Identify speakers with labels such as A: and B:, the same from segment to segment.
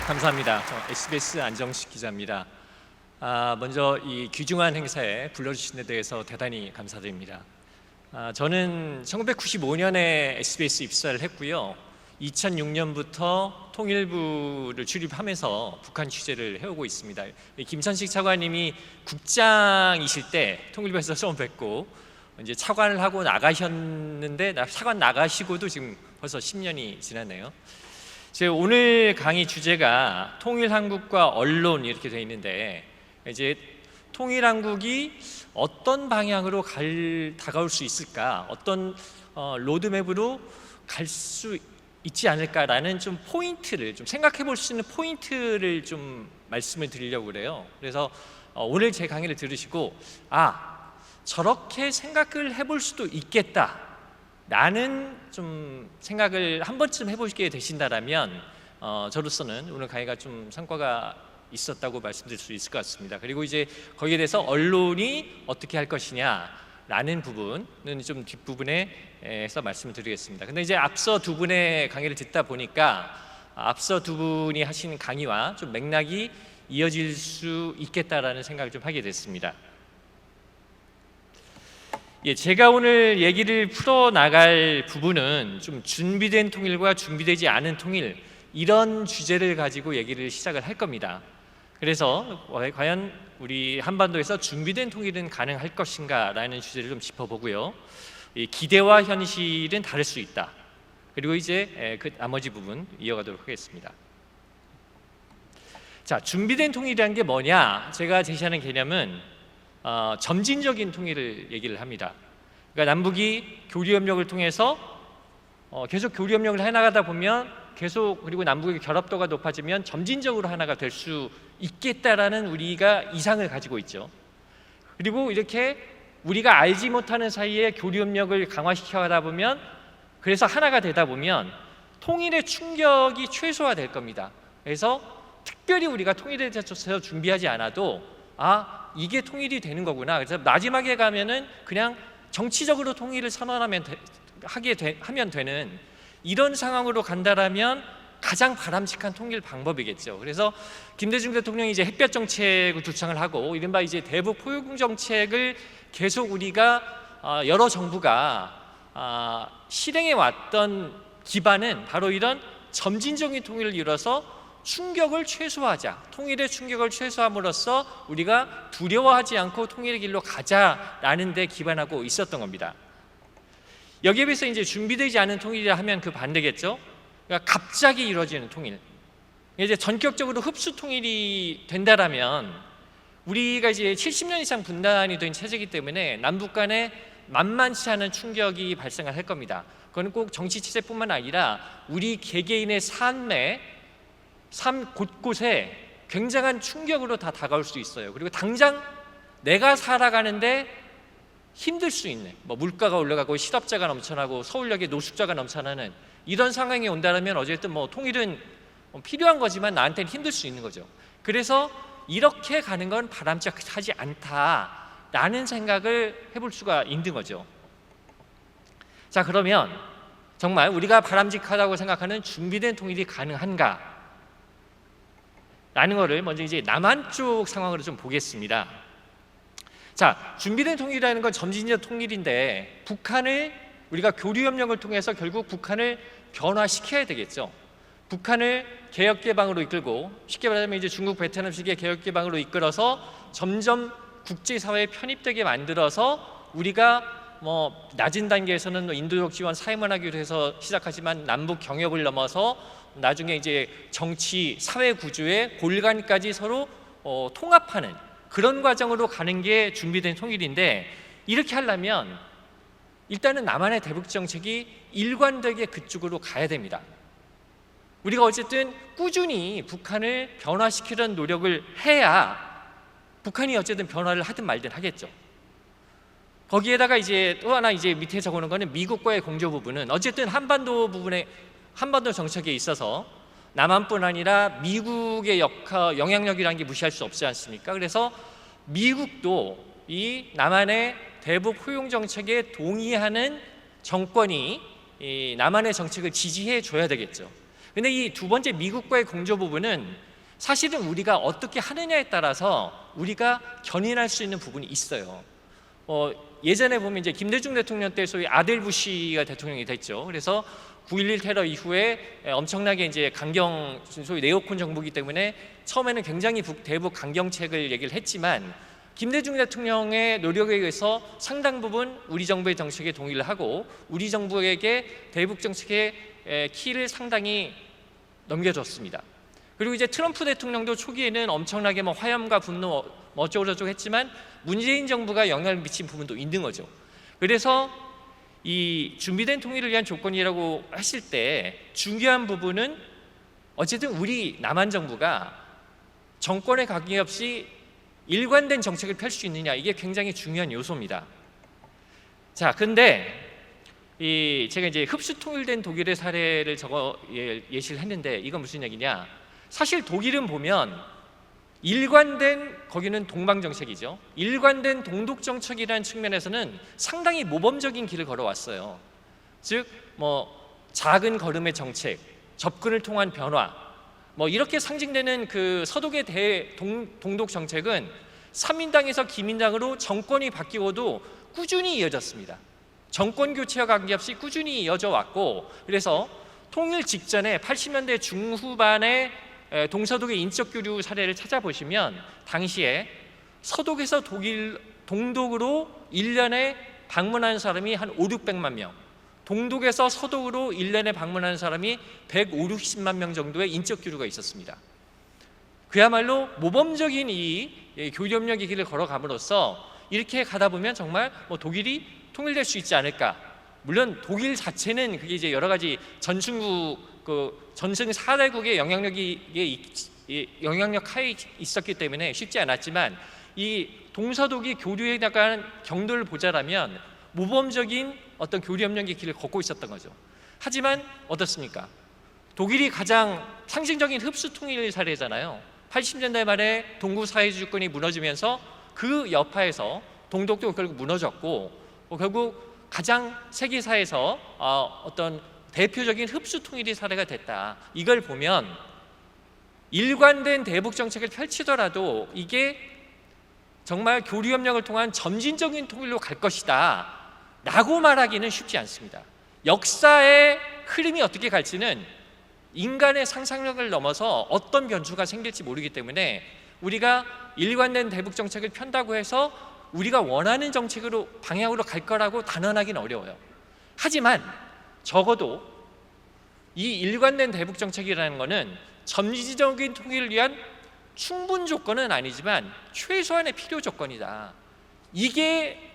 A: 감사합니다. SBS 안정식 기자입니다. 먼저 이 귀중한 행사에 불러주신 데 대해서 대단히 감사드립니다. 저는 1995년에 SBS 입사를 했고요. 2006년부터 통일부를 출입하면서 북한 취재를 해오고 있습니다. 김천식 차관님이 국장이실 때 통일부에서 처음 뵙고 이제 차관을 하고 나가셨는데 차관 나가시고도 지금 벌써 10년이 지났네요. 제 오늘 강의 주제가 통일한국과 언론 이렇게 되어 있는데, 이제 통일한국이 어떤 방향으로 다가올 수 있을까, 어떤 로드맵으로 갈 수 있지 않을까라는 좀 포인트를 좀 생각해 볼 수 있는 포인트를 좀 말씀을 드리려고 그래요. 그래서 오늘 제 강의를 들으시고 저렇게 생각을 해볼 수도 있겠다 라는 좀 생각을 한 번쯤 해보시게 되신다라면 저로서는 오늘 강의가 좀 성과가 있었다고 말씀드릴 수 있을 것 같습니다. 그리고 이제 거기에 대해서 언론이 어떻게 할 것이냐라는 부분은 좀 뒷부분에서 말씀을 드리겠습니다. 근데 이제 앞서 두 분의 강의를 듣다 보니까 앞서 두 분이 하신 강의와 좀 맥락이 이어질 수 있겠다라는 생각을 좀 하게 됐습니다. 제가 오늘 얘기를 풀어나갈 부분은 좀 준비된 통일과 준비되지 않은 통일, 이런 주제를 가지고 얘기를 시작을 할 겁니다. 그래서 과연 우리 한반도에서 준비된 통일은 가능할 것인가 라는 주제를 좀 짚어보고요. 기대와 현실은 다를 수 있다. 그리고 이제 그 나머지 부분 이어가도록 하겠습니다. 자, 준비된 통일이라는 게 뭐냐? 제가 제시하는 개념은 점진적인 통일을 얘기를 합니다. 그러니까 남북이 교류협력을 통해서 계속 교류협력을 해나가다 보면 그리고 남북의 결합도가 높아지면 점진적으로 하나가 될 수 있겠다라는 우리가 이상을 가지고 있죠. 그리고 이렇게 우리가 알지 못하는 사이에 교류협력을 강화시켜 가다 보면, 그래서 하나가 되다 보면 통일의 충격이 최소화될 겁니다. 그래서 특별히 우리가 통일에 대해서 준비하지 않아도 이게 통일이 되는 거구나. 그래서 마지막에 가면은 그냥 정치적으로 통일을 선언하면 하면 되는 이런 상황으로 간다라면 가장 바람직한 통일 방법이겠죠. 그래서 김대중 대통령이 이제 햇볕 정책을 주창을 하고 이른바 이제 대북 포용 정책을 계속 우리가 여러 정부가 실행해 왔던 기반은 바로 이런 점진적인 통일을 이뤄서 충격을 최소화하자, 통일의 충격을 최소함으로써 우리가 두려워하지 않고 통일의 길로 가자라는 데 기반하고 있었던 겁니다. 여기에 비해서 이제 준비되지 않은 통일이라 하면 그 반대겠죠. 그러니까 갑자기 이루어지는 통일, 이제 전격적으로 흡수 통일이 된다라면 우리가 이제 70년 이상 분단이 된 체제이기 때문에 남북 간에 만만치 않은 충격이 발생을 할 겁니다. 그건 꼭 정치 체제뿐만 아니라 우리 개개인의 삶 곳곳에 굉장한 충격으로 다 다가올 수 있어요. 그리고 당장 내가 살아가는데 힘들 수 있는, 물가가 올라가고 실업자가 넘쳐나고 서울역에 노숙자가 넘쳐나는 이런 상황이 온다면 어쨌든 통일은 필요한 거지만 나한테는 힘들 수 있는 거죠. 그래서 이렇게 가는 건 바람직하지 않다라는 생각을 해볼 수가 있는 거죠. 자, 그러면 정말 우리가 바람직하다고 생각하는 준비된 통일이 가능한가? 라는 거를 먼저 이제 남한 쪽 상황으로 좀 보겠습니다. 자, 준비된 통일이라는 건 점진적 통일인데 우리가 교류협력을 통해서 결국 북한을 변화시켜야 되겠죠. 북한을 개혁개방으로 이끌고, 쉽게 말하면 이제 중국 베트남식의 개혁개방으로 이끌어서 점점 국제사회에 편입되게 만들어서 우리가 낮은 단계에서는 인도적 지원, 사회문화교류 해서 시작하지만 남북 경협을 넘어서 나중에 이제 정치, 사회 구조의 골간까지 서로 통합하는 그런 과정으로 가는 게 준비된 통일인데, 이렇게 하려면 일단은 남한의 대북 정책이 일관되게 그쪽으로 가야 됩니다. 우리가 어쨌든 꾸준히 북한을 변화시키려는 노력을 해야 북한이 어쨌든 변화를 하든 말든 하겠죠. 거기에다가 이제 또 하나 이제 밑에 적어놓은 거는 미국과의 공조 부분은 어쨌든 한반도 정책에 있어서 남한뿐 아니라 미국의 영향력이라는 게 무시할 수 없지 않습니까? 그래서 미국도 이 남한의 대북 포용 정책에 동의하는 정권이 이 남한의 정책을 지지해 줘야 되겠죠. 근데 이 두 번째 미국과의 공조 부분은 사실은 우리가 어떻게 하느냐에 따라서 우리가 견인할 수 있는 부분이 있어요. 예전에 보면 이제 김대중 대통령 때 소위 아델 부시가 대통령이 됐죠. 그래서 9.11 테러 이후에 엄청나게 이제 강경, 소위 네오콘 정부이기 때문에 처음에는 굉장히 대북 강경책을 얘기를 했지만 김대중 대통령의 노력에 의해서 상당 부분 우리 정부의 정책에 동의를 하고 우리 정부에게 대북 정책의 키를 상당히 넘겨줬습니다. 그리고 이제 트럼프 대통령도 초기에는 엄청나게 뭐 화염과 분노 어쩌고저쩌고 했지만 문재인 정부가 영향을 미친 부분도 있는 거죠. 그래서 이 준비된 통일을 위한 조건이라고 했을 때 중요한 부분은 어쨌든 우리 남한 정부가 정권에 관계없이 일관된 정책을 펼 수 있느냐, 이게 굉장히 중요한 요소입니다. 자, 근데 제가 이제 흡수 통일된 독일의 사례를 예시를 했는데 이건 무슨 얘기냐? 사실 독일은 보면 일관된, 거기는 동방 정책이죠. 일관된 동독 정책이라는 측면에서는 상당히 모범적인 길을 걸어왔어요. 즉, 뭐 작은 걸음의 정책, 접근을 통한 변화, 뭐 이렇게 상징되는 그 서독의 동독 정책은 삼인당에서 기민당으로 정권이 바뀌어도 꾸준히 이어졌습니다. 정권 교체와 관계없이 꾸준히 이어져 왔고, 그래서 통일 직전에 80년대 중후반에 동서독의 인적 교류 사례를 찾아보시면 당시에 서독에서 동독으로 1년에 방문하는 사람이 한 5,600만 명, 동독에서 서독으로 1년에 방문하는 사람이 150~60만 명 정도의 인적 교류가 있었습니다. 그야말로 모범적인 이 교류협력의 길을 걸어감으로써 이렇게 가다 보면 정말 뭐 독일이 통일될 수 있지 않을까. 물론 독일 자체는 그게 이제 여러 가지 전승국 전승 4대국의 영향력 하에 있었기 때문에 쉽지 않았지만 이 동서독이 교류에 나간 경도를 보자라면 모범적인 어떤 교류협력의 길을 걷고 있었던 거죠. 하지만 어떻습니까? 독일이 가장 상징적인 흡수 통일 사례잖아요. 80년대 말에 동구 사회주의권이 무너지면서 그 여파에서 동독도 결국 무너졌고 결국 가장 세계사에서 어떤 대표적인 흡수 통일의 사례가 됐다. 이걸 보면 일관된 대북 정책을 펼치더라도 이게 정말 교류협력을 통한 점진적인 통일로 갈 것이다 라고 말하기는 쉽지 않습니다. 역사의 흐름이 어떻게 갈지는 인간의 상상력을 넘어서 어떤 변수가 생길지 모르기 때문에 우리가 일관된 대북 정책을 편다고 해서 우리가 원하는 정책으로 방향으로 갈 거라고 단언하기는 어려워요. 하지만 적어도 이 일관된 대북 정책이라는 것은 점진적인 통일을 위한 충분 조건은 아니지만 최소한의 필요 조건이다. 이게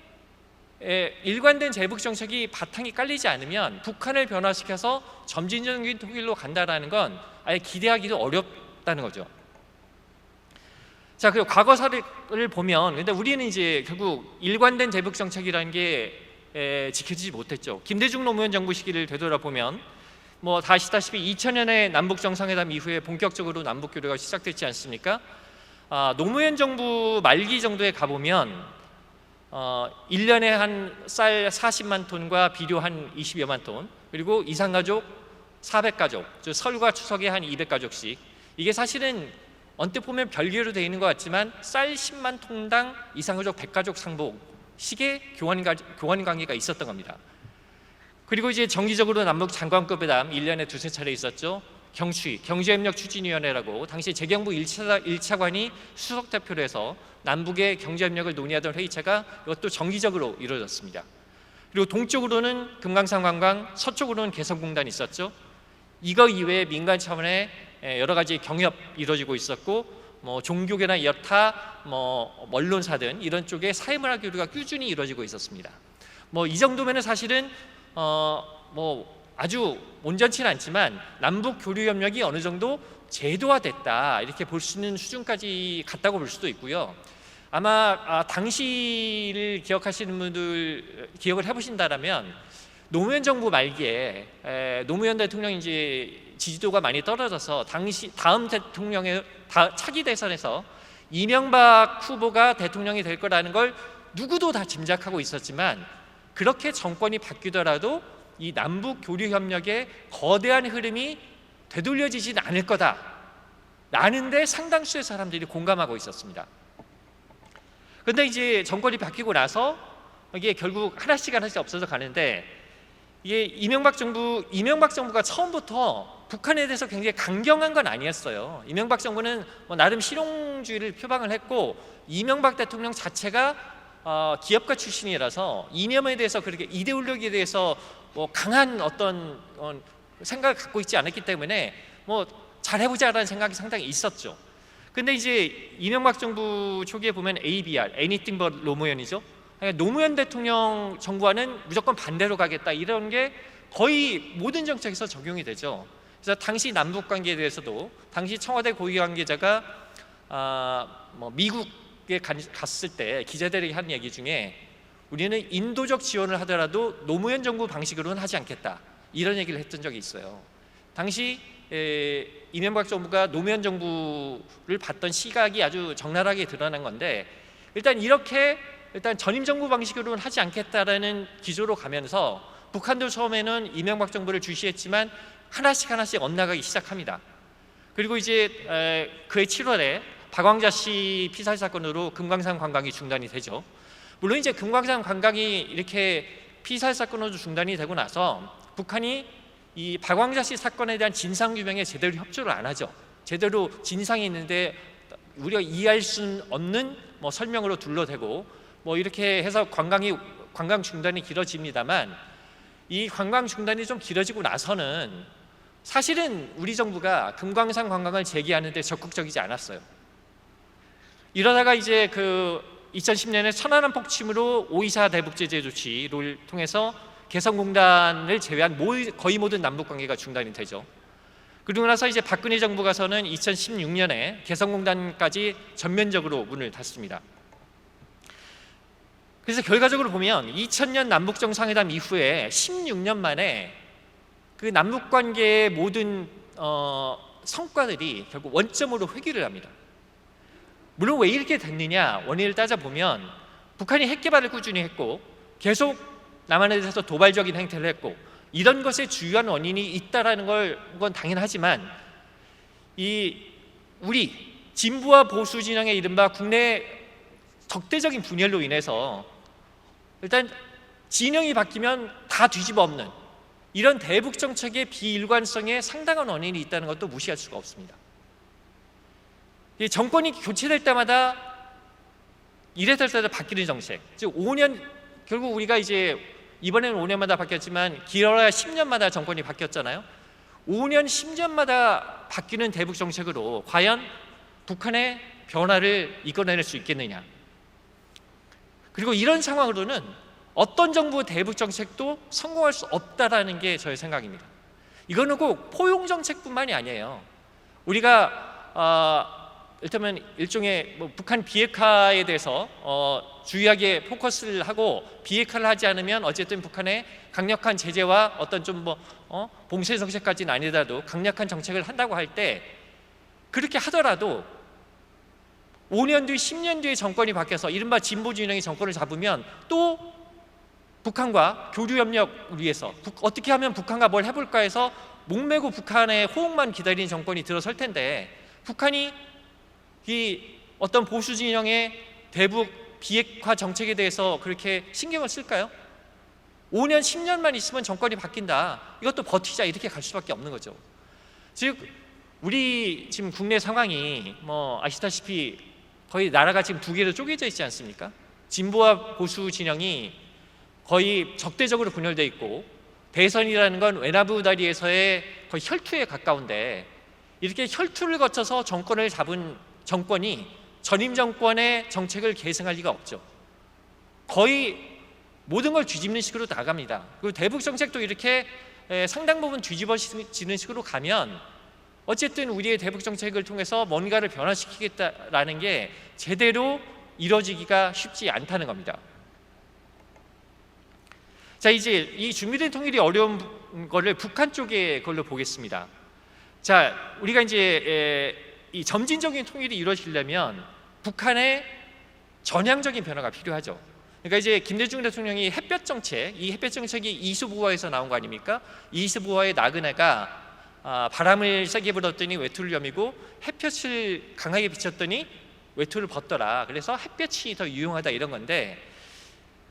A: 일관된 대북 정책이 바탕이 깔리지 않으면 북한을 변화시켜서 점진적인 통일로 간다라는 건 아예 기대하기도 어렵다는 거죠. 자, 그리고 과거 사례를 보면, 근데 우리는 이제 결국 일관된 대북 정책이라는 게 지켜지지 못했죠. 김대중 노무현 정부 시기를 되돌아보면 뭐 다 아시다시피 2000년에 남북 정상회담 이후에 본격적으로 남북 교류가 시작됐지 않습니까? 노무현 정부 말기 정도에 가보면 1년에 한 쌀 40만 톤과 비료 한 20여만 톤, 그리고 이산가족 400가족, 즉 설과 추석에 한 200가족씩. 이게 사실은 언뜻 보면 별개로 되어 있는 것 같지만 쌀 10만 톤당 이산가족 100가족 상복식의 교환 관계가 있었던 겁니다. 그리고 이제 정기적으로 남북 장관급 회담 1년에 두세 차례 있었죠. 경추위, 경제협력 추진위원회라고 당시 재경부 1차관이 수석 대표로 해서 남북의 경제협력을 논의하던 회의체가 이것도 정기적으로 이루어졌습니다. 그리고 동쪽으로는 금강산 관광, 서쪽으로는 개성공단이 있었죠. 이거 이외에 민간 차원의 여러 가지 경협 이루어지고 있었고, 뭐 종교계나 여타 뭐 언론사든 이런 쪽에 사회문화 교류가 꾸준히 이루어지고 있었습니다. 뭐 이 정도면은 사실은 뭐 아주 온전치는 않지만 남북 교류 협력이 어느 정도 제도화됐다 이렇게 볼 수 있는 수준까지 갔다고 볼 수도 있고요. 아마 당시를 기억하시는 분들 기억을 해보신다라면 노무현 정부 말기에 노무현 대통령이 이제 지지도가 많이 떨어져서 다음 대통령의 차기 대선에서 이명박 후보가 대통령이 될 거라는 걸 누구도 다 짐작하고 있었지만 그렇게 정권이 바뀌더라도 이 남북 교류 협력의 거대한 흐름이 되돌려지지는 않을 거다라는데 상당수의 사람들이 공감하고 있었습니다. 그런데 이제 정권이 바뀌고 나서 이게 결국 하나씩 없어져 가는데, 이게 이명박 정부가 처음부터 북한에 대해서 굉장히 강경한 건 아니었어요. 이명박 정부는 나름 실용주의를 표방을 했고, 이명박 대통령 자체가 기업가 출신이라서 이념에 대해서, 그렇게 이데올로기에 대해서 강한 어떤 생각을 갖고 있지 않았기 때문에 잘해보자라는 생각이 상당히 있었죠. 근데 이제 이명박 정부 초기에 보면 ABR, Anything but 노무현이죠. 노무현 대통령 정부와는 무조건 반대로 가겠다, 이런 게 거의 모든 정책에서 적용이 되죠. 그래서 당시 남북 관계에 대해서도 당시 청와대 고위 관계자가 미국에 갔을 때 기자들에게 한 얘기 중에, 우리는 인도적 지원을 하더라도 노무현 정부 방식으로는 하지 않겠다, 이런 얘기를 했던 적이 있어요. 당시 이명박 정부가 노무현 정부를 봤던 시각이 아주 적나라하게 드러난 건데, 일단 전임 정부 방식으로는 하지 않겠다라는 기조로 가면서 북한도 처음에는 이명박 정부를 주시했지만 하나씩 엇나가기 시작합니다. 그리고 이제 그해 7월에 박광자 씨 피살 사건으로 금강산 관광이 중단이 되죠. 물론 이제 금강산 관광이 이렇게 피살 사건으로 중단이 되고 나서 북한이 이 박광자 씨 사건에 대한 진상 규명에 제대로 협조를 안 하죠. 제대로 진상이 있는데 우리가 이해할 수 없는 설명으로 둘러대고 이렇게 해서 관광 중단이 길어집니다만, 이 관광 중단이 좀 길어지고 나서는 사실은 우리 정부가 금강산 관광을 재개하는 데 적극적이지 않았어요. 이러다가 이제 2010년에 천안함 폭침으로 5.24 대북 제재 조치를 통해서 개성공단을 제외한 거의 모든 남북 관계가 중단이 되죠. 그리고 나서 이제 박근혜 정부가서는 2016년에 개성공단까지 전면적으로 문을 닫습니다. 그래서 결과적으로 보면 2000년 남북 정상회담 이후에 16년 만에 그 남북 관계의 모든 성과들이 결국 원점으로 회귀를 합니다. 물론 왜 이렇게 됐느냐, 원인을 따져보면 북한이 핵 개발을 꾸준히 했고 계속 남한에 대해서 도발적인 행태를 했고, 이런 것에 주요한 원인이 있다라는 건 당연하지만, 우리 진보와 보수 진영의 이른바 국내 적대적인 분열로 인해서 일단 진영이 바뀌면 다 뒤집어 엎는 이런 대북 정책의 비일관성에 상당한 원인이 있다는 것도 무시할 수가 없습니다. 이 정권이 교체될 때마다 이래저래 바뀌는 정책, 즉 5년, 결국 우리가 이제 이번에는 5년마다 바뀌었지만 길어야 10년마다 정권이 바뀌었잖아요. 5년, 10년마다 바뀌는 대북 정책으로 과연 북한의 변화를 이끌어낼 수 있겠느냐. 그리고 이런 상황으로는 어떤 정부의 대북 정책도 성공할 수 없다라는 게 저의 생각입니다. 이거는 꼭 포용 정책뿐만이 아니에요. 우리가 일테면 일종의 북한 비핵화에 대해서 주의하게 포커스를 하고, 비핵화를 하지 않으면 어쨌든 북한의 강력한 제재와 어떤 좀 봉쇄 정책까지는 아니더라도 강력한 정책을 한다고 할 때, 그렇게 하더라도 5년 뒤, 10년 뒤에 정권이 바뀌어서 이른바 진보 진영이 정권을 잡으면 또 북한과 교류 협력을 위해서 어떻게 하면 북한과 뭘 해볼까 해서 목매고 북한의 호응만 기다리는 정권이 들어설 텐데, 북한이 이 어떤 보수 진영의 대북 비핵화 정책에 대해서 그렇게 신경을 쓸까요? 5년, 10년만 있으면 정권이 바뀐다, 이것도 버티자, 이렇게 갈 수밖에 없는 거죠. 즉 우리 지금 국내 상황이 아시다시피 거의 나라가 지금 두 개로 쪼개져 있지 않습니까? 진보와 보수 진영이 거의 적대적으로 분열되어 있고, 대선이라는 건 외나부 다리에서의 거의 혈투에 가까운데, 이렇게 혈투를 거쳐서 정권을 잡은 정권이 전임 정권의 정책을 계승할 리가 없죠. 거의 모든 걸 뒤집는 식으로 나갑니다. 그리고 대북 정책도 이렇게 상당 부분 뒤집어지는 식으로 가면 어쨌든 우리의 대북 정책을 통해서 뭔가를 변화시키겠다라는 게 제대로 이루어지기가 쉽지 않다는 겁니다. 자, 이제 이 준비된 통일이 어려운 거를 북한 쪽의 걸로 보겠습니다. 자, 우리가 이제 이 점진적인 통일이 이루어지려면 북한의 전향적인 변화가 필요하죠. 그러니까 이제 김대중 대통령이 햇볕 정책, 이 햇볕 정책이 이수부화에서 나온 거 아닙니까? 이수부화의 나그네가 바람을 세게 불었더니 외투를 여미고 햇볕을 강하게 비쳤더니 외투를 벗더라. 그래서 햇볕이 더 유용하다 이런 건데,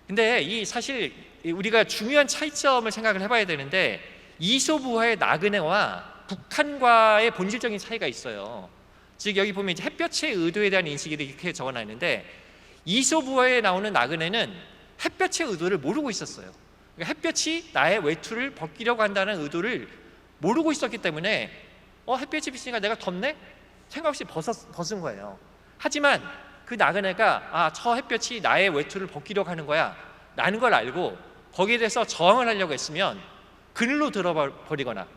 A: 근데 이 사실 우리가 중요한 차이점을 생각을 해봐야 되는데, 이솝우화의 나그네와 북한과의 본질적인 차이가 있어요. 즉 여기 보면 이제 햇볕의 의도에 대한 인식이 이렇게 적어놨는데, 이솝우화에 나오는 나그네는 햇볕의 의도를 모르고 있었어요. 그러니까 햇볕이 나의 외투를 벗기려고 한다는 의도를 모르고 있었기 때문에 햇볕이 비치니까 내가 덥네? 생각 없이 벗은 거예요. 하지만 그 나그네가 저 햇볕이 나의 외투를 벗기려고 하는 거야 라는 걸 알고 거기에 대해서 저항을 하려고 했으면 그늘로 들어버리거나,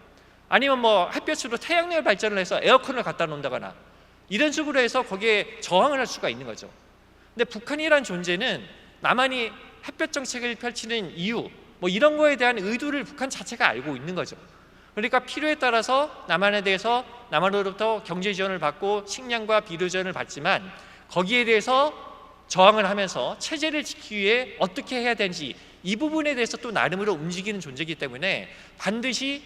A: 아니면 뭐 햇볕으로 태양열 발전을 해서 에어컨을 갖다 놓는다거나 이런 식으로 해서 거기에 저항을 할 수가 있는 거죠. 근데 북한이란 존재는 남한이 햇볕 정책을 펼치는 이유 뭐 이런 거에 대한 의도를 북한 자체가 알고 있는 거죠. 그러니까 필요에 따라서 남한으로부터 경제 지원을 받고 식량과 비료 지원을 받지만, 거기에 대해서 저항을 하면서 체제를 지키기 위해 어떻게 해야 되는지 이 부분에 대해서 또 나름으로 움직이는 존재이기 때문에 반드시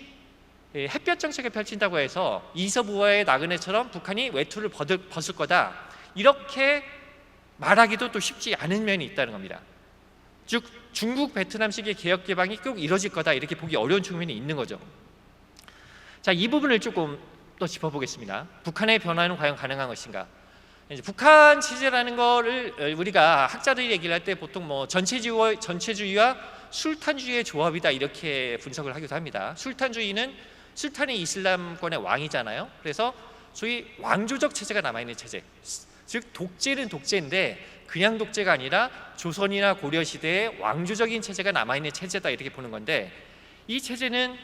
A: 햇볕 정책을 펼친다고 해서 이솝우화의 나그네처럼 북한이 외투를 벗을 거다 이렇게 말하기도 또 쉽지 않은 면이 있다는 겁니다. 즉 중국 베트남식의 개혁 개방이 꼭 이뤄질 거다 이렇게 보기 어려운 측면이 있는 거죠. 자, 이 부분을 조금 또 짚어보겠습니다. 북한의 변화는 과연 가능한 것인가? 이제 북한 체제라는 거를 우리가 학자들이 얘기를 할 때 보통 뭐 전체주의와 술탄주의의 조합이다 이렇게 분석을 하기도 합니다. 술탄주의는 술탄이 이슬람권의 왕이잖아요. 그래서 소위 왕조적 체제가 남아있는 체제, 즉 독재는 독재인데 그냥 독재가 아니라 조선이나 고려 시대의 왕조적인 체제가 남아있는 체제다 이렇게 보는 건데, 이 체제는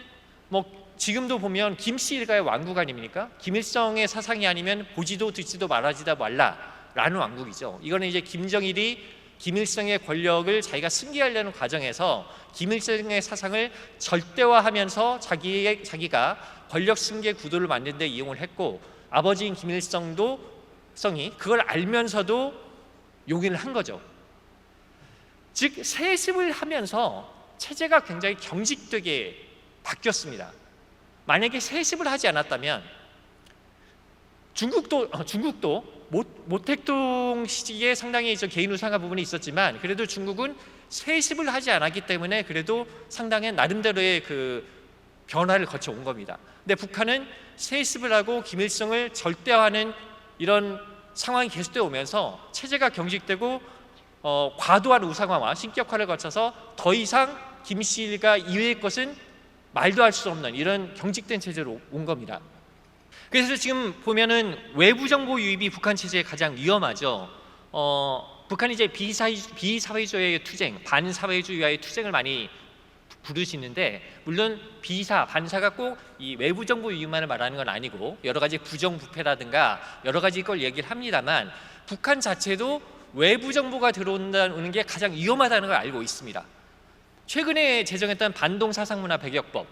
A: 뭐 지금도 보면 김씨 일가의 왕국 아닙니까? 김일성의 사상이 아니면 보지도 듣지도 말하지도 말라라는 왕국이죠. 이거는 이제 김정일이 김일성의 권력을 자기가 승계하려는 과정에서 김일성의 사상을 절대화하면서 자기가 권력 승계 구도를 만드는 데 이용을 했고, 아버지인 김일성이 그걸 알면서도 용인을 한 거죠. 즉 세습을 하면서 체제가 굉장히 경직되게 바뀌었습니다. 만약에 세습을 하지 않았다면 중국도 모택동 시기에 상당히 개인 우상화 부분이 있었지만, 그래도 중국은 세습을 하지 않았기 때문에 그래도 상당히 나름대로의 그 변화를 거쳐 온 겁니다. 근데 북한은 세습을 하고 김일성을 절대화하는 이런 상황이 계속되어 오면서 체제가 경직되고 과도한 우상화와 신격화를 거쳐서 더 이상 김씨 일가 이외의 것은 말도 할 수 없는 이런 경직된 체제로 온 겁니다. 그래서 지금 보면은 외부 정보 유입이 북한 체제에 가장 위험하죠. 북한이 이제 비사회주의의 투쟁, 반사회주의와의 투쟁을 많이 부르시는데, 물론 반사가 꼭 이 외부 정보 유입만을 말하는 건 아니고 여러 가지 부정부패라든가 여러 가지 걸 얘기를 합니다만, 북한 자체도 외부 정보가 들어오는 게 가장 위험하다는 걸 알고 있습니다. 최근에 제정했던 반동사상문화 배격법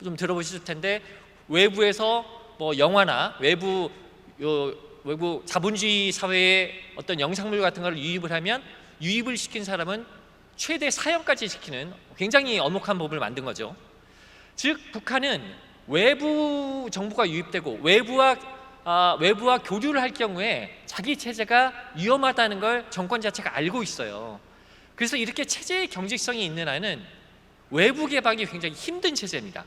A: 좀 들어보셨을 텐데, 외부에서 뭐 영화나 외부 자본주의 사회의 어떤 영상물 같은 걸 유입을 하면 유입을 시킨 사람은 최대 사형까지 시키는 굉장히 엄혹한 법을 만든 거죠. 즉 북한은 외부 정보가 유입되고 외부와 교류를 할 경우에 자기 체제가 위험하다는 걸 정권 자체가 알고 있어요. 그래서 이렇게 체제의 경직성이 있는 한은 외부 개방이 굉장히 힘든 체제입니다.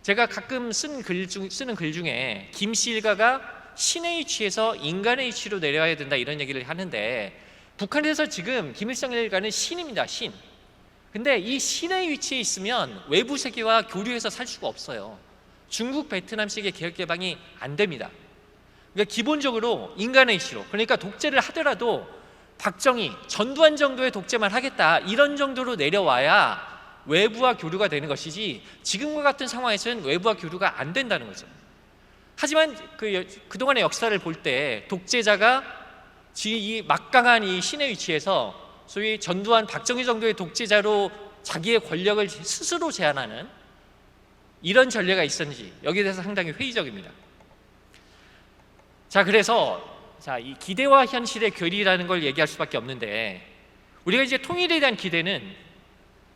A: 제가 가끔 쓰는 글 중에 김씨 일가가 신의 위치에서 인간의 위치로 내려와야 된다 이런 얘기를 하는데, 북한에서 지금 김일성 일가는 신입니다. 신. 근데 이 신의 위치에 있으면 외부 세계와 교류해서 살 수가 없어요. 중국 베트남식의 개혁 개방이 안 됩니다. 그러니까 기본적으로 인간의 위치로, 그러니까 독재를 하더라도 박정희, 전두환 정도의 독재만 하겠다 이런 정도로 내려와야 외부와 교류가 되는 것이지, 지금과 같은 상황에서는 외부와 교류가 안 된다는 거죠. 하지만 그동안의 역사를 볼 때 독재자가 이 막강한 이 신의 위치에서 소위 전두환, 박정희 정도의 독재자로 자기의 권력을 스스로 제한하는 이런 전례가 있었는지 여기에 대해서 상당히 회의적입니다. 자, 그래서 이 기대와 현실의 괴리라는 걸 얘기할 수밖에 없는데, 우리가 이제 통일에 대한 기대는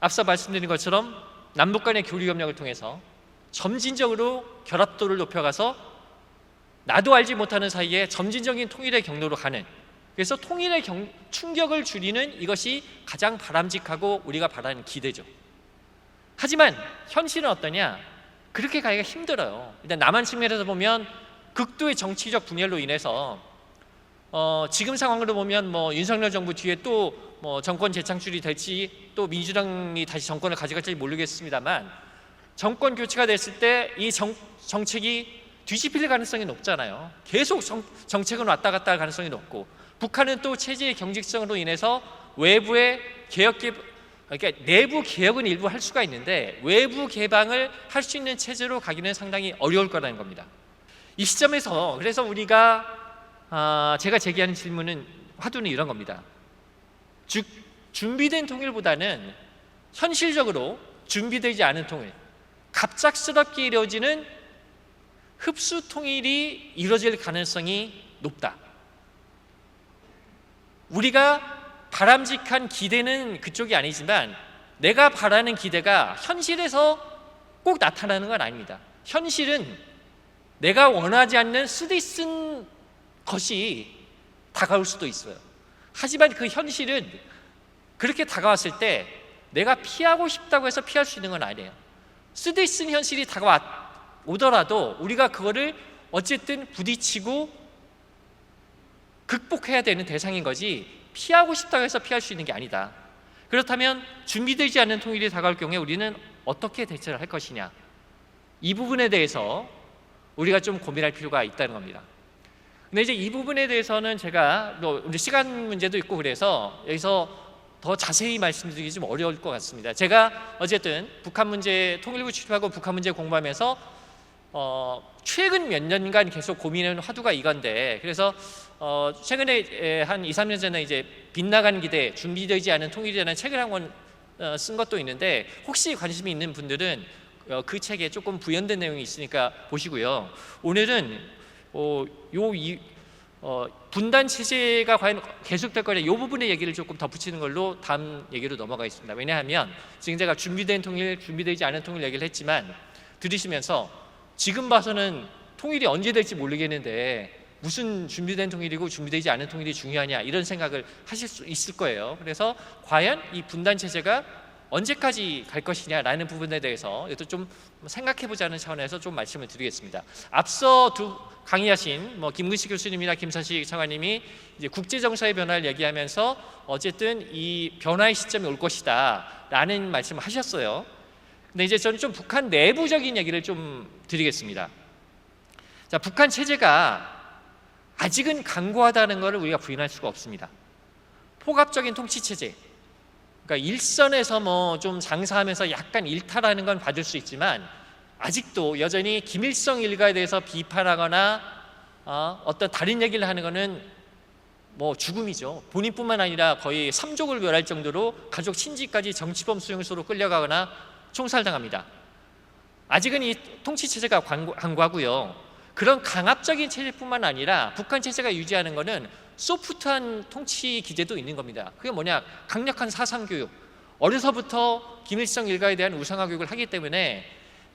A: 앞서 말씀드린 것처럼 남북 간의 교류 협력을 통해서 점진적으로 결합도를 높여가서 나도 알지 못하는 사이에 점진적인 통일의 경로로 가는, 그래서 통일의 충격을 줄이는 이것이 가장 바람직하고 우리가 바라는 기대죠. 하지만 현실은 어떠냐? 그렇게 가기가 힘들어요. 일단 남한 측면에서 보면 극도의 정치적 분열로 인해서 지금 상황으로 보면 윤석열 정부 뒤에 또 정권 재창출이 될지 또 민주당이 다시 정권을 가져갈지 모르겠습니다만, 정권 교체가 됐을 때 이 정책이 뒤집힐 가능성이 높잖아요. 계속 정책은 왔다 갔다 할 가능성이 높고, 북한은 또 체제의 경직성으로 인해서 외부의 그러니까 내부 개혁은 일부 할 수가 있는데 외부 개방을 할 수 있는 체제로 가기는 상당히 어려울 거라는 겁니다. 이 시점에서 그래서 우리가 제가 제기하는 질문은, 화두는 이런 겁니다. 즉, 준비된 통일보다는 현실적으로 준비되지 않은 통일, 갑작스럽게 이루어지는 흡수 통일이 이루어질 가능성이 높다. 우리가 바람직한 기대는 그쪽이 아니지만 내가 바라는 기대가 현실에서 꼭 나타나는 건 아닙니다. 현실은 내가 원하지 않는 쓰디쓴 것이 다가올 수도 있어요. 하지만 그 현실은 그렇게 다가왔을 때 내가 피하고 싶다고 해서 피할 수 있는 건 아니에요. 쓰디쓴 현실이 다가오더라도 우리가 그거를 어쨌든 부딪히고 극복해야 되는 대상인 거지, 피하고 싶다고 해서 피할 수 있는 게 아니다. 그렇다면 준비되지 않은 통일이 다가올 경우에 우리는 어떻게 대처를 할 것이냐, 이 부분에 대해서 우리가 좀 고민할 필요가 있다는 겁니다. 근데 이제 이 부분에 대해서는 제가 우리 시간 문제도 있고 그래서 여기서 더 자세히 말씀드리기 좀 어려울 것 같습니다. 제가 어쨌든 북한 문제 통일부 출입하고 북한 문제 공부하면서 최근 몇 년간 계속 고민해온 화두가 이건데, 그래서 최근에 한 2, 3년 전에 이제 빗나간 기대, 준비되지 않은 통일이라는 책을 한 권 쓴 것도 있는데, 혹시 관심이 있는 분들은 그 책에 조금 부연된 내용이 있으니까 보시고요. 오늘은 분단 체제가 과연 계속될 거냐, 이 부분의 얘기를 조금 덧붙이는 걸로 다음 얘기로 넘어가겠습니다. 왜냐하면 지금 제가 준비된 통일, 준비되지 않은 통일 얘기를 했지만 들으시면서 지금 봐서는 통일이 언제 될지 모르겠는데 무슨 준비된 통일이고 준비되지 않은 통일이 중요하냐, 이런 생각을 하실 수 있을 거예요. 그래서 과연 이 분단 체제가 언제까지 갈 것이냐라는 부분에 대해서 좀 생각해보자는 차원에서 좀 말씀을 드리겠습니다. 앞서 강의하신 김근식 교수님이나 김선식 차관님이 이제 국제정서의 변화를 얘기하면서 어쨌든 이 변화의 시점이 올 것이다라는 말씀을 하셨어요. 근데 이제 저는 좀 북한 내부적인 얘기를 좀 드리겠습니다. 자, 북한 체제가 아직은 강고하다는 것을 우리가 부인할 수가 없습니다. 포갑적인 통치 체제, 그러니까 일선에서 좀 장사하면서 약간 일탈하는 건 봐줄 수 있지만 아직도 여전히 김일성 일가에 대해서 비판하거나 어떤 다른 얘기를 하는 것은 죽음이죠. 본인뿐만 아니라 거의 삼족을 멸할 정도로 가족 친지까지 정치범 수용소로 끌려가거나 총살당합니다. 아직은 이 통치 체제가 강고하고요. 그런 강압적인 체제뿐만 아니라 북한 체제가 유지하는 것은 소프트한 통치 기제도 있는 겁니다. 그게 뭐냐? 강력한 사상교육. 어려서부터 김일성 일가에 대한 우상화 교육을 하기 때문에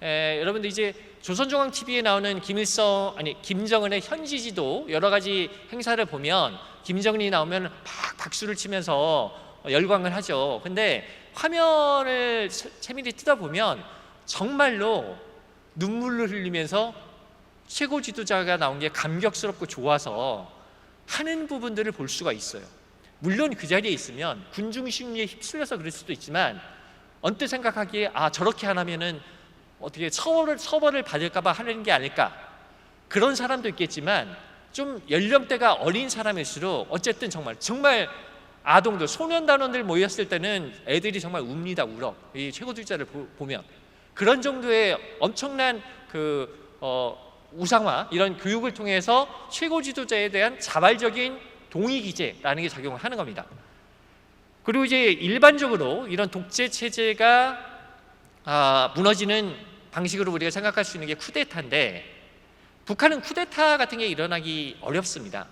A: 여러분들 이제 조선중앙TV에 나오는 김정은의 현지지도 여러 가지 행사를 보면 김정은이 나오면 막 박수를 치면서 열광을 하죠. 근데 화면을 세밀히 뜯어보면 정말로 눈물을 흘리면서 최고 지도자가 나온 게 감격스럽고 좋아서 하는 부분들을 볼 수가 있어요. 물론 그 자리에 있으면 군중 심리에 휩쓸려서 그럴 수도 있지만 언뜻 생각하기에 저렇게 하면은 어떻게 처벌을 받을까봐 하는 게 아닐까, 그런 사람도 있겠지만 좀 연령대가 어린 사람일수록 어쨌든 정말 아동들, 소년단원들 모였을 때는 애들이 정말 웁니다. 울어. 이 최고 지도자를 보면 그런 정도의 엄청난 우상화, 이런 교육을 통해서 최고 지도자에 대한 자발적인 동의 기제라는 게 작용을 하는 겁니다. 그리고 이제 일반적으로 이런 독재 체제가 무너지는 방식으로 우리가 생각할 수 있는 게 쿠데타인데, 북한은 쿠데타 같은 게 일어나기 어렵습니다.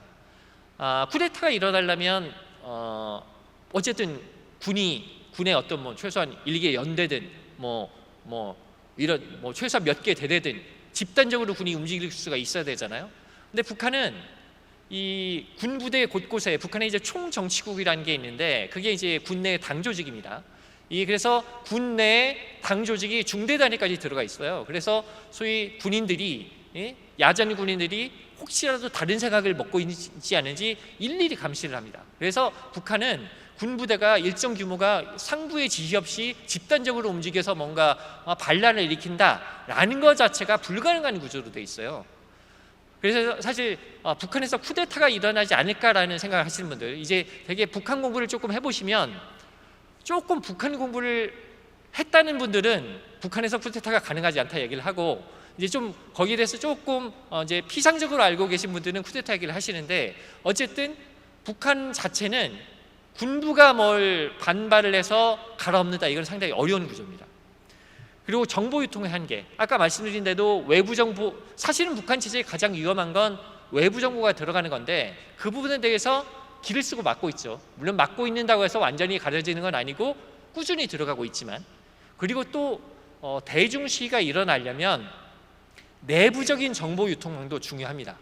A: 쿠데타가 일어나려면 어쨌든 군의 어떤 최소한 일개 연대든 이런 뭐 최소 몇 개 대대든 집단적으로 군이 움직일 수가 있어야 되잖아요. 근데 북한은 이 군부대 곳곳에 북한에 이제 총정치국이라는 게 있는데 그게 이제 군내 당 조직입니다. 그래서 군내 당 조직이 중대 단위까지 들어가 있어요. 그래서 소위 군인들이 야전 군인들이 혹시라도 다른 생각을 먹고 있지 않은지 일일이 감시를 합니다. 그래서 북한은 군부대가 일정 규모가 상부의 지시 없이 집단적으로 움직여서 뭔가 반란을 일으킨다라는 것 자체가 불가능한 구조로 돼 있어요. 그래서 사실 북한에서 쿠데타가 일어나지 않을까라는 생각을 하시는 분들, 이제 되게 북한 공부를 조금 해보시면 조금 북한 공부를 했다는 분들은 북한에서 쿠데타가 가능하지 않다 얘기를 하고, 이제 좀 거기에 대해서 조금 이제 피상적으로 알고 계신 분들은 쿠데타 얘기를 하시는데, 어쨌든 북한 자체는 군부가 뭘 반발을 해서 갈아엎는다, 이건 상당히 어려운 구조입니다. 그리고 정보 유통의 한계, 아까 말씀드린 대로 외부 정보, 사실은 북한 체제의 가장 위험한 건 외부 정보가 들어가는 건데 그 부분에 대해서 기를 쓰고 막고 있죠. 물론 막고 있는다고 해서 완전히 가려지는 건 아니고 꾸준히 들어가고 있지만, 그리고 또 대중 시위가 일어나려면 내부적인 정보 유통망도 중요합니다.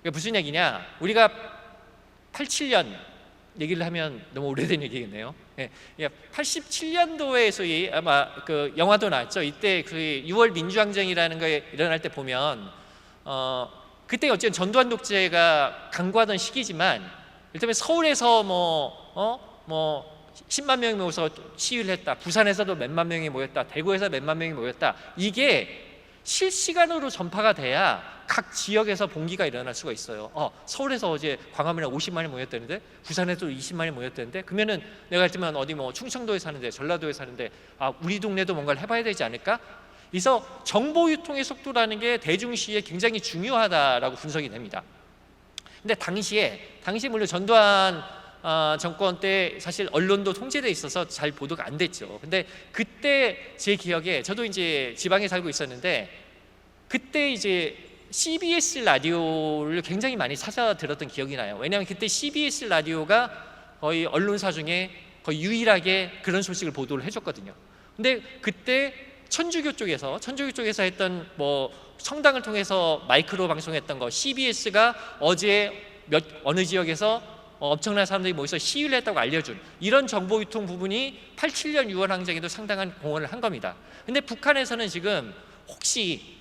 A: 그러니까 무슨 얘기냐, 우리가 87년 얘기를 하면 너무 오래된 얘기겠네요. 87년도에 소위 아마 그 영화도 나왔죠. 이때 그 6월 민주항쟁이라는 게 일어날 때 보면 그때 어쨌든 전두환 독재가 강구하던 시기지만, 일단 서울에서 뭐 10만 명이 모여서 시위를 했다, 부산에서도 몇만 명이 모였다, 대구에서 몇만 명이 모였다, 이게 실시간으로 전파가 돼야 각 지역에서 봉기가 일어날 수가 있어요. 서울에서 어제 광화문에 50만이 모였다는데, 부산에도 20만이 모였다는데, 그러면은 내가 했지만 어디 뭐 충청도에 사는데, 전라도에 사는데, 우리 동네도 뭔가를 해봐야 되지 않을까? 그래서 정보 유통의 속도라는 게 대중시에 굉장히 중요하다라고 분석이 됩니다. 근데 당시에 물론 전두환 정권 때 사실 언론도 통제돼 있어서 잘 보도가 안 됐죠. 근데 그때 제 기억에, 저도 이제 지방에 살고 있었는데 그때 이제 CBS 라디오를 굉장히 많이 찾아 들었던 기억이 나요. 왜냐하면 그때 CBS 라디오가 거의 언론사 중에 거의 유일하게 그런 소식을 보도를 해줬거든요. 근데 그때 천주교 쪽에서 했던 뭐 성당을 통해서 마이크로 방송했던 거, CBS가 어제 어느 지역에서 엄청난 사람들이 모여서 시위를 했다고 알려준 이런 정보 유통 부분이 87년 6월 항쟁에도 상당한 공헌을 한 겁니다. 근데 북한에서는 지금 혹시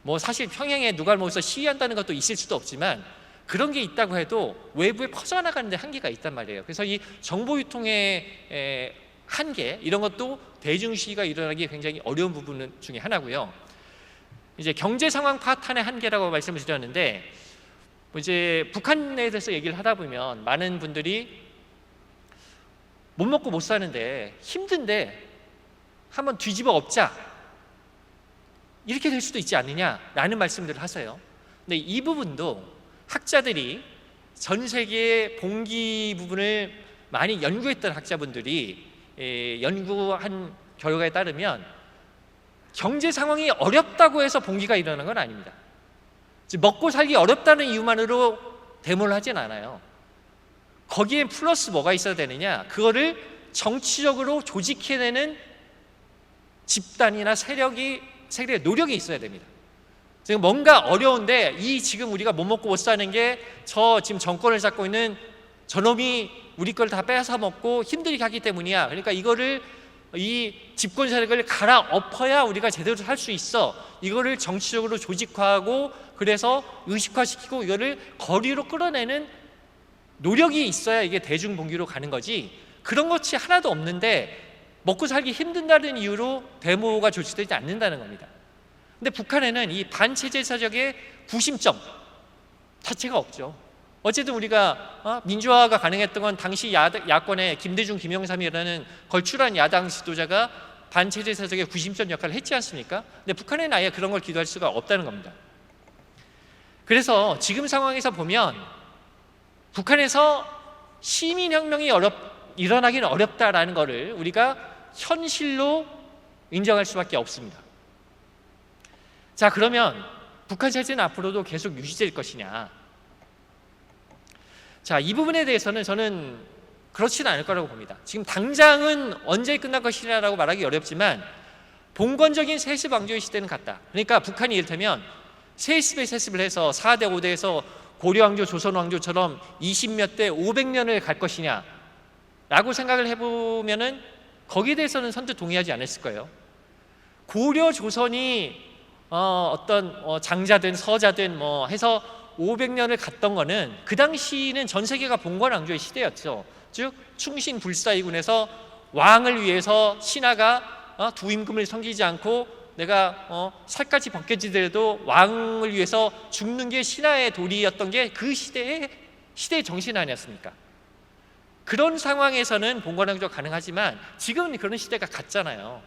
A: 뭐 사실 평양에 누가 모여서 시위한다는 것도 있을 수도 없지만 그런 게 있다고 해도 외부에 퍼져나가는 데 한계가 있단 말이에요. 그래서 이 정보 유통의 한계, 이런 것도 대중 시위가 일어나기 굉장히 어려운 부분 중에 하나고요. 이제 경제 상황 파탄의 한계라고 말씀을 드렸는데, 이제 북한에 대해서 얘기를 하다 보면 많은 분들이 못 먹고 못 사는데 힘든데 한번 뒤집어 엎자, 이렇게 될 수도 있지 않느냐라는 말씀들을 하세요. 근데 이 부분도 학자들이, 전 세계의 봉기 부분을 많이 연구했던 학자분들이 연구한 결과에 따르면 경제 상황이 어렵다고 해서 봉기가 일어나는 건 아닙니다. 먹고 살기 어렵다는 이유만으로 데모를 하진 않아요. 거기에 플러스 뭐가 있어야 되느냐, 그거를 정치적으로 조직해내는 집단이나 세력의 노력이 있어야 됩니다. 지금 뭔가 어려운데 지금 우리가 못 먹고 못 사는 게 지금 정권을 잡고 있는 저놈이 우리 걸 다 뺏어 먹고 힘들게 하기 때문이야. 그러니까 이거를, 이 집권 세력을 갈아엎어야 우리가 제대로 할 수 있어. 이거를 정치적으로 조직화하고 그래서 의식화시키고 이거를 거리로 끌어내는 노력이 있어야 이게 대중봉기로 가는 거지, 그런 것이 하나도 없는데 먹고 살기 힘든다는 이유로 데모가 조치되지 않는다는 겁니다. 근데 북한에는 이 반체제 사적의 구심점 자체가 없죠. 어쨌든 우리가 민주화가 가능했던 건 당시 야권의 김대중, 김영삼이라는 걸출한 야당 지도자가 반체제 사적의 구심점 역할을 했지 않습니까? 근데 북한에는 아예 그런 걸 기도할 수가 없다는 겁니다. 그래서 지금 상황에서 보면 북한에서 시민혁명이 일어나기는 어렵다라는 것을 우리가 현실로 인정할 수밖에 없습니다. 자, 그러면 북한 체제는 앞으로도 계속 유지될 것이냐? 자, 이 부분에 대해서는 저는 그렇지는 않을 거라고 봅니다. 지금 당장은 언제 끝날 것이냐라고 말하기 어렵지만 봉건적인 세습 왕조의 시대는 갔다. 그러니까 북한이 이를테면 세습에 세습을 해서 4대 5대에서 고려 왕조, 조선 왕조처럼 20몇 대 500년을 갈 것이냐 라고 생각을 해보면은 거기에 대해서는 선뜻 동의하지 않았을 거예요. 고려 조선이 어떤 장자든 서자든 뭐 해서 500년을 갔던 거는 그 당시는 전 세계가 봉건 왕조의 시대였죠. 즉 충신불사이군에서 왕을 위해서 신하가 두 임금을 섬기지 않고 내가 살갗이 벗겨지더라도 왕을 위해서 죽는 게 신하의 도리였던 게 그 시대의 정신 아니었습니까? 그런 상황에서는 봉건 왕조가 가능하지만 지금은 그런 시대가 갔잖아요.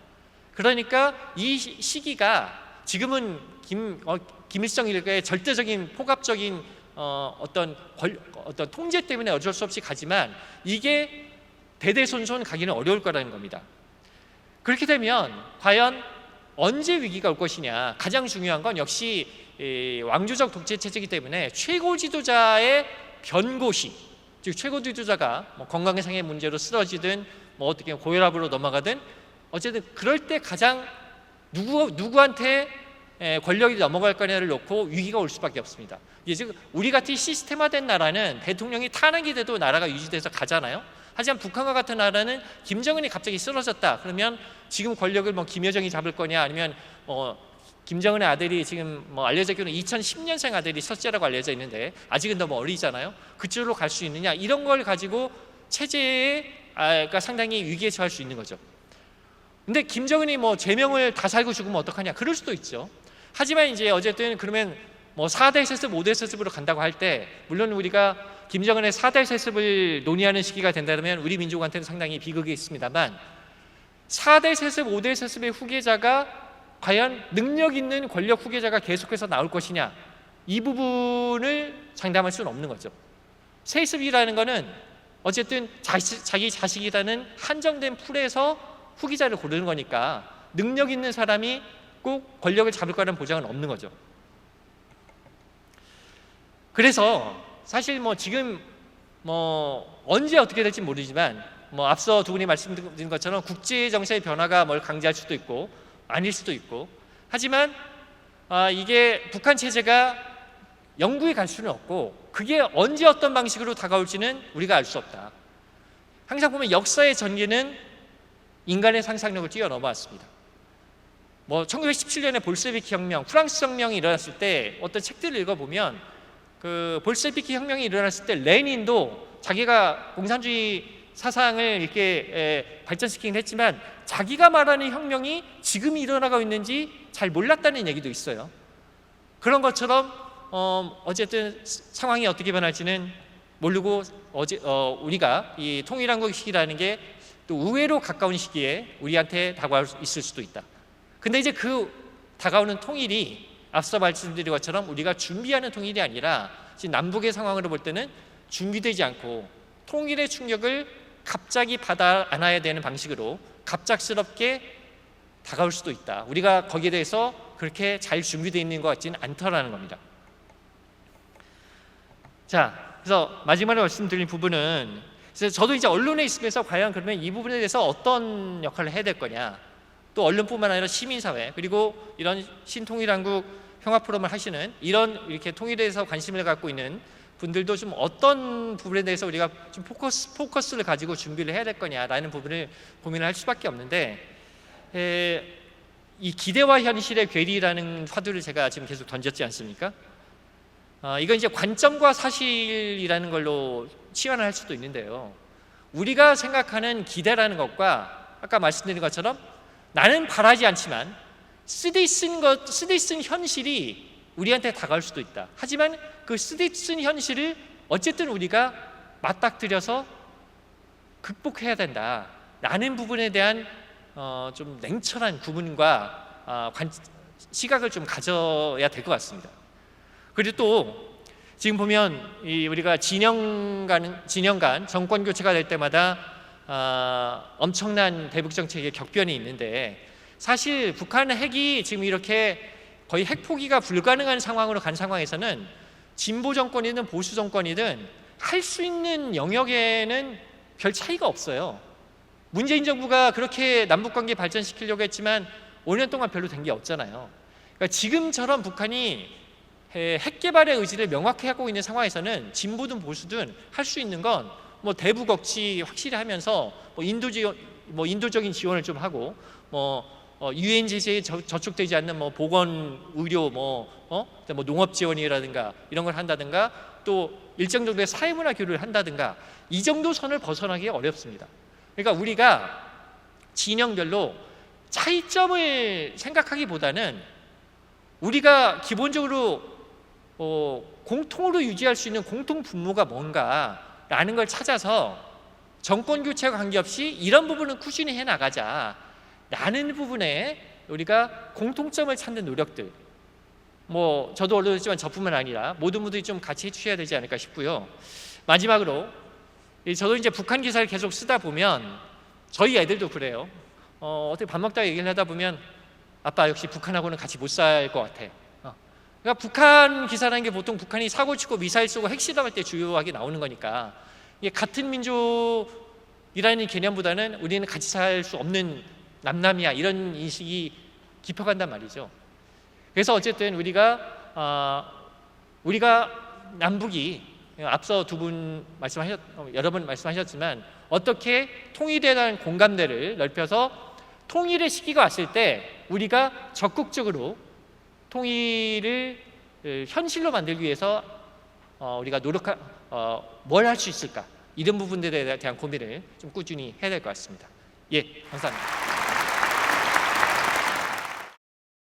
A: 그러니까 이 시기가 지금은 김일성 일가의 절대적인 포갑적인 어떤 통제 때문에 어쩔 수 없이 가지만 이게 대대손손 가기는 어려울 거라는 겁니다. 그렇게 되면 과연 언제 위기가 올 것이냐, 가장 중요한 건 역시 왕조적 독재 체제이기 때문에 최고 지도자의 변고시, 즉 최고 지도자가 뭐 건강상의 문제로 쓰러지든 뭐 어떻게 고혈압으로 넘어가든 어쨌든 그럴 때 가장 누구한테 권력이 넘어갈 거냐를 놓고 위기가 올 수밖에 없습니다. 즉 우리 같은 시스템화된 나라는 대통령이 탄핵이 돼도 나라가 유지돼서 가잖아요. 하지만 북한과 같은 나라는 김정은이 갑자기 쓰러졌다 그러면 지금 권력을 뭐 김여정이 잡을 거냐, 아니면 김정은의 아들이 지금 뭐 알려졌기로는 2010년생 아들이 첫째라고 알려져 있는데 아직은 너무 어리잖아요. 그쪽으로 갈 수 있느냐, 이런 걸 가지고 체제가 상당히 위기에 처할 수 있는 거죠. 근데 김정은이 뭐 제명을 다 살고 죽으면 어떡하냐, 그럴 수도 있죠. 하지만 이제 어쨌든 그러면 뭐 4대 세습, 5대 세습으로 간다고 할 때 물론 우리가 김정은의 4대 세습을 논의하는 시기가 된다면 우리 민족한테는 상당히 비극이 있습니다만 4대 세습, 5대 세습의 후계자가 과연 능력 있는 권력 후계자가 계속해서 나올 것이냐, 이 부분을 장담할 수는 없는 거죠. 세습이라는 거는 어쨌든 자기 자식이라는 한정된 풀에서 후계자를 고르는 거니까 능력 있는 사람이 꼭 권력을 잡을 거라는 보장은 없는 거죠. 그래서 사실 뭐 지금 뭐 언제 어떻게 될지 모르지만 뭐 앞서 두 분이 말씀드린 것처럼 국제 정세의 변화가 뭘 강제할 수도 있고 아닐 수도 있고, 하지만 이게 북한 체제가 영구히 갈 수는 없고 그게 언제 어떤 방식으로 다가올지는 우리가 알 수 없다. 항상 보면 역사의 전개는 인간의 상상력을 뛰어넘어왔습니다. 뭐 1917년에 볼셰비키 혁명, 프랑스 혁명이 일어났을 때 어떤 책들을 읽어보면 그 볼셰비키 혁명이 일어났을 때 레닌도 자기가 공산주의 사상을 이렇게 발전시키긴 했지만 자기가 말하는 혁명이 지금 일어나고 있는지 잘 몰랐다는 얘기도 있어요. 그런 것처럼 어쨌든 상황이 어떻게 변할지는 모르고 우리가 이 통일한국 시기라는 게 또 의외로 가까운 시기에 우리한테 다가올 수 있을 수도 있다. 근데 이제 그 다가오는 통일이 앞서 말씀드린 것처럼 우리가 준비하는 통일이 아니라 지금 남북의 상황으로 볼 때는 준비되지 않고 통일의 충격을 갑자기 받아 안아야 되는 방식으로 갑작스럽게 다가올 수도 있다. 우리가 거기에 대해서 그렇게 잘 준비되어 있는 것 같지는 않더라는 겁니다. 자, 그래서 마지막으로 말씀드린 부분은, 그래서 저도 이제 언론에 있으면서 과연 그러면 이 부분에 대해서 어떤 역할을 해야 될 거냐, 또 언론뿐만 아니라 시민사회 그리고 이런 신통일한국 평화포럼을 하시는 이런 이렇게 통일에 대해서 관심을 갖고 있는 분들도 좀 어떤 부분에 대해서 우리가 좀 포커스를 가지고 준비를 해야 될 거냐라는 부분을 고민을 할 수밖에 없는데, 이 기대와 현실의 괴리라는 화두를 제가 지금 계속 던졌지 않습니까? 이건 이제 관점과 사실이라는 걸로 치환을 할 수도 있는데요. 우리가 생각하는 기대라는 것과 아까 말씀드린 것처럼 나는 바라지 않지만 쓰디쓴 현실이 우리한테 다가올 수도 있다. 하지만 그 쓰디쓴 현실을 어쨌든 우리가 맞닥뜨려서 극복해야 된다라는 부분에 대한 좀 냉철한 구분과 시각을 좀 가져야 될 것 같습니다. 그리고 또 지금 보면 우리가 진영간 정권 교체가 될 때마다 엄청난 대북 정책의 격변이 있는데, 사실 북한 핵이 지금 이렇게 거의 핵 포기가 불가능한 상황으로 간 상황에서는 진보 정권이든 보수 정권이든 할 수 있는 영역에는 별 차이가 없어요. 문재인 정부가 그렇게 남북관계 발전시키려고 했지만 5년 동안 별로 된 게 없잖아요. 그러니까 지금처럼 북한이 핵 개발의 의지를 명확히 하고 있는 상황에서는 진보든 보수든 할 수 있는 건 뭐 대북 억지 확실히 하면서 인도적인 지원을 좀 하고 유엔 제재에 저촉되지 않는 보건, 의료, 농업 지원이라든가 이런 걸 한다든가 또 일정 정도의 사회문화 교류를 한다든가 이 정도 선을 벗어나기 어렵습니다. 그러니까 우리가 진영별로 차이점을 생각하기보다는 우리가 기본적으로 공통으로 유지할 수 있는 공통 분모가 뭔가라는 걸 찾아서 정권 교체와 관계없이 이런 부분은 꾸준히 해나가자라는 부분에 우리가 공통점을 찾는 노력들, 저도 언론했지만 저뿐만 아니라 모든 분들이 좀 같이 해주셔야 되지 않을까 싶고요. 마지막으로 저도 이제 북한 기사를 계속 쓰다 보면 저희 애들도 그래요. 어떻게 밥 먹다가 얘기를 하다 보면 아빠 역시 북한하고는 같이 못 살 것 같아. 그러니까 북한 기사라는 게 보통 북한이 사고 치고 미사일 쏘고 핵실험할 때 주요하게 나오는 거니까 이게 같은 민족이라는 개념보다는 우리는 같이 살 수 없는 남남이야 이런 인식이 깊어간단 말이죠. 그래서 어쨌든 우리가 남북이 앞서 여러 분 말씀하셨지만 어떻게 통일에 대한 공감대를 넓혀서 통일의 시기가 왔을 때 우리가 적극적으로 통일을 현실로 만들기 위해서 우리가 뭘 할 수 있을까 이런 부분들에 대한 고민을 좀 꾸준히 해야 될 것 같습니다. 예, 감사합니다.